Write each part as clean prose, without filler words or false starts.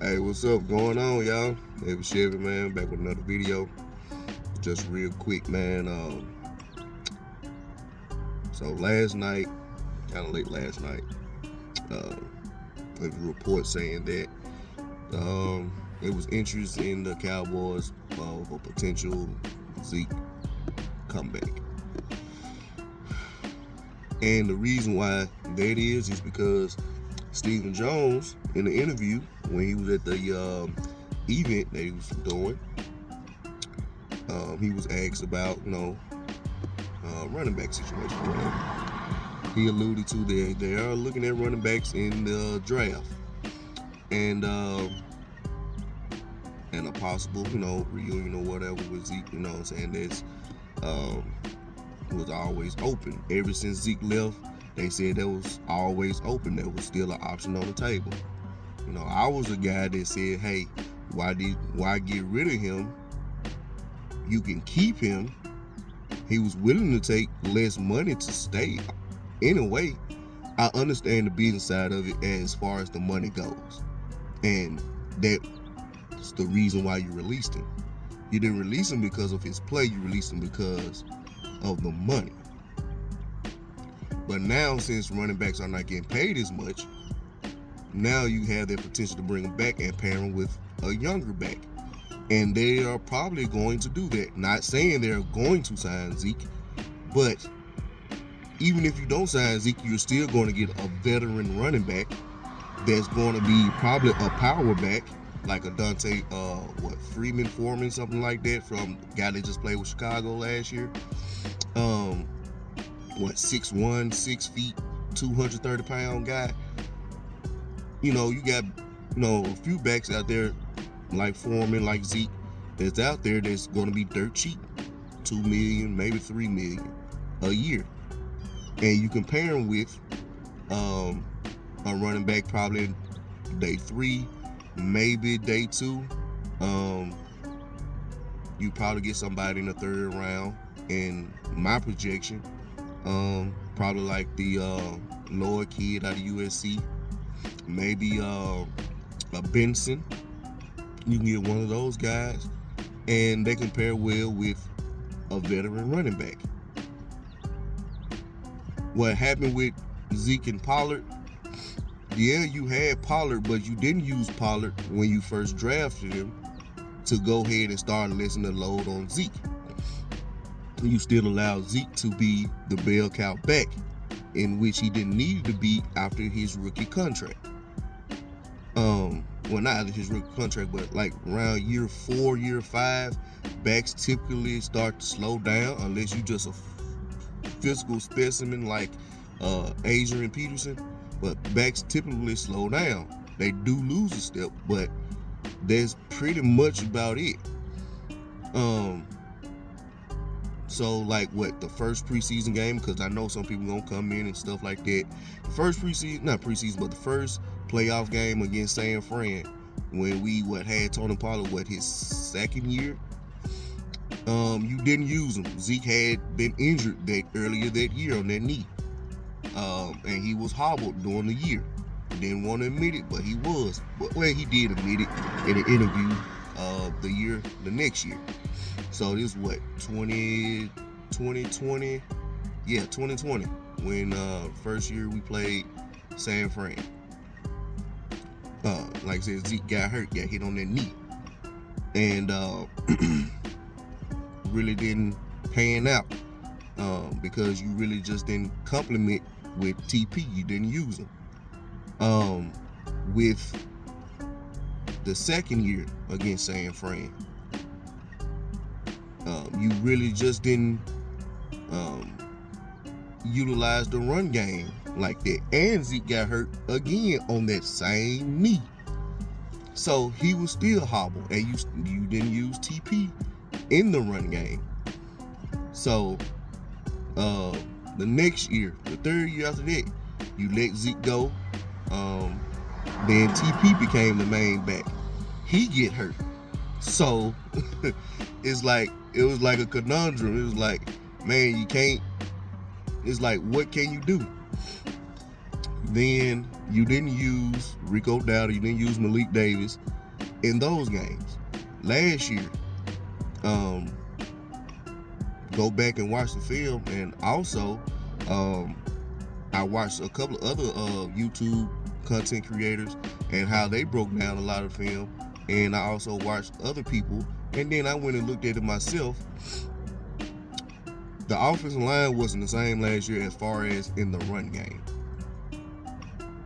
Hey, what's up going on, y'all? It was Chevy, man, back with another video. Just real quick, man. So last night, kind of late last night, uh, there was a report saying that it was interest in the Cowboys of a potential Zeke comeback. And the reason why that is because Stephen Jones, in the interview when he was at the event that he was doing, he was asked about, running back situation. He alluded to that they are looking at running backs in the draft, and a possible, reunion or whatever with Zeke. You know what I'm saying? That's was always open. Ever since Zeke left, they said that was always open. That was still an option on the table. I was a guy that said, hey, why get rid of him? You can keep him. He was willing to take less money to stay. Anyway, I understand the business side of it as far as the money goes. And that's the reason why you released him. You didn't release him because of his play. You released him because of the money. But now, since running backs are not getting paid as much, now you have that potential to bring him back and pair him with a younger back. And they are probably going to do that. Not saying they're going to sign Zeke, but even if you don't sign Zeke, you're still going to get a veteran running back that's going to be probably a power back, like a Dante, Freeman Foreman, something like that, from the guy that just played with Chicago last year. 6'1", 6 feet, 230-pound guy. You got, a few backs out there like Foreman, like Zeke, that's out there that's going to be dirt cheap, $2 million, maybe $3 million a year, and you compare him with a running back probably day 3, maybe day 2. You probably get somebody in the 3rd round. In my projection, probably like the lower kid out of USC, maybe a Benson. You can get one of those guys, and they can pair well with a veteran running back. What happened with Zeke and Pollard? Yeah, you had Pollard, but you didn't use Pollard when you first drafted him to go ahead and start lessening the load on Zeke. You still allowed Zeke to be the bell cow back, in which he didn't need to be after his rookie contract. Well, not after his rookie contract, but like around year 4, year 5, backs typically start to slow down unless you just a physical specimen like Adrian Peterson. But backs typically slow down. They do lose a step, but that's pretty much about it. So like the first preseason game, because I know some people gonna come in and stuff like that. The first not preseason, but the first playoff game against San Fran, when we had Tony Pollard, his 2nd year. You didn't use him. Zeke had been injured earlier that year on that knee. And he was hobbled during the year. Didn't want to admit it, but he was. He did admit it in an interview the next year. So this is 2020? Yeah, 2020, when first year we played San Fran. Like I said, Zeke got hit on that knee. And really didn't pan out because you really just didn't complement with TP. You didn't use him. With the 2nd year against San Fran, you really just didn't utilize the run game like that. And Zeke got hurt again on that same knee. So he was still hobbled, and you didn't use TP in the run game. So the next year, the 3rd year after that, you let Zeke go. Then TP became the main back. He get hurt. So it was like a conundrum. It was like, man, you can't. It's like, what can you do? Then you didn't use Rico Dowdle, you didn't use Malik Davis in those games. Last year, go back and watch the film, and also I watched a couple of other YouTube content creators and how they broke down a lot of film, and I also watched other people, and then I went and looked at it myself. The offensive line wasn't the same last year as far as in the run game.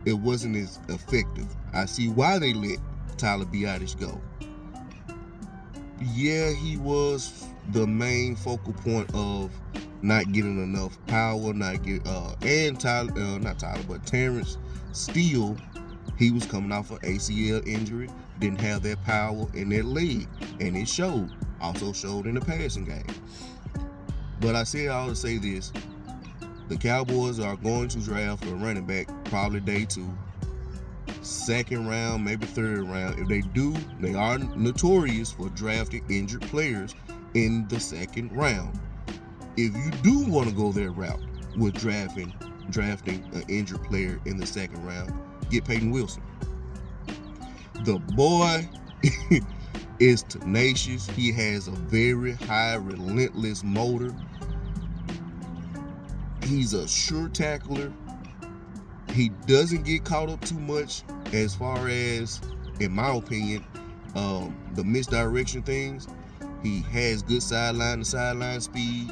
It wasn't as effective. I see why they let Tyler Biadasz go. Yeah, he was the main focal point of not getting enough power, Terrence Steele, he was coming off an ACL injury, didn't have that power in that leg, and it showed. Also showed in the passing game. But I said I would say this: the Cowboys are going to draft a running back probably day 2, second round, maybe third round. If they do, they are notorious for drafting injured players in the second round. If you do want to go that route with drafting an injured player in the second round, get Peyton Wilson. The boy is tenacious. He has a very high, relentless motor. He's a sure tackler. He doesn't get caught up too much as far as, in my opinion, the misdirection things. He has good sideline to sideline speed.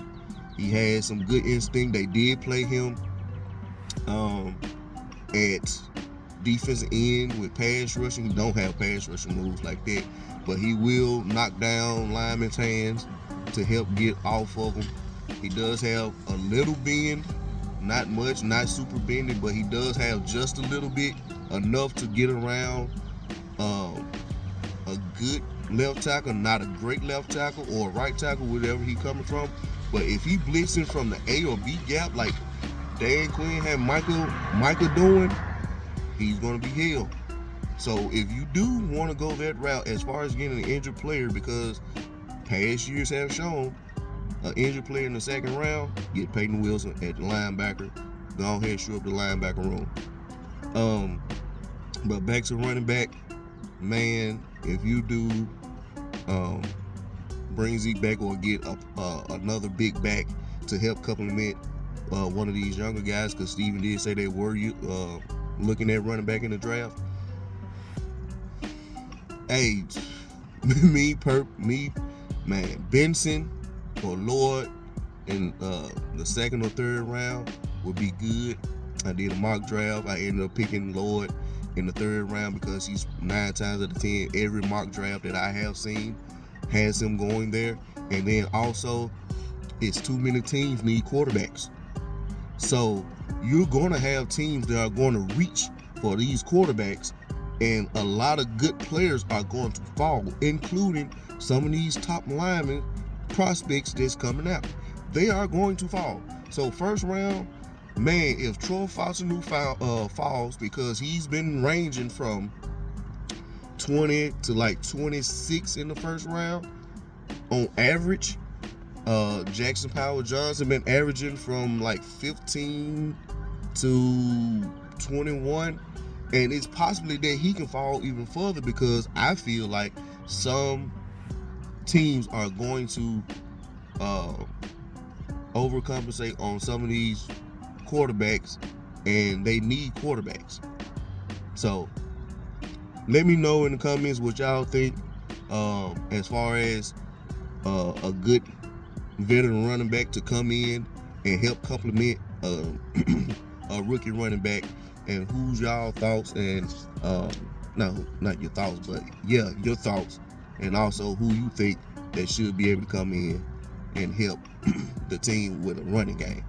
He has some good instinct. They did play him at defensive end with pass rushing. He don't have pass rushing moves like that, but he will knock down linemen's hands to help get off of them. He does have a little bend, not much, not super bendy, but he does have just a little bit, enough to get around a good left tackle, not a great left tackle or a right tackle, wherever he coming from. But if he blitzing from the A or B gap like Dan Quinn had Michael doing, he's going to be held. So if you do want to go that route as far as getting an injured player, because past years have shown an injured player in the second round, get Peyton Wilson at the linebacker. Go ahead and shore up the linebacker room. But back to running back, man, if you do bring Zeke back or get another big back to help complement one of these younger guys, because Steven did say they were looking at running back in the draft. Hey, man, Benson or Lord in the second or third round would be good. I did a mock draft. I ended up picking Lord in the third round because he's 9 times out of 10, every mock draft that I have seen has him going there. And then also, it's too many teams need quarterbacks. So you're going to have teams that are going to reach for these quarterbacks, and a lot of good players are going to fall, including some of these top linemen prospects that's coming out. They are going to fall. So first round, man, if Troy Fautanu falls, because he's been ranging from 20 to like 26 in the first round on average. Jackson Powell Johnson been averaging from like 15 to 21, and it's possibly that he can fall even further, because I feel like some teams are going to overcompensate on some of these quarterbacks, and they need quarterbacks. So let me know in the comments what y'all think as far as a good veteran running back to come in and help complement a rookie running back, and who's y'all thoughts, and not your thoughts, but yeah, your thoughts, and also who you think that should be able to come in and help the team with a running game.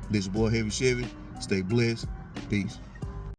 This is your boy Heavy Chevy. Stay blessed. Peace.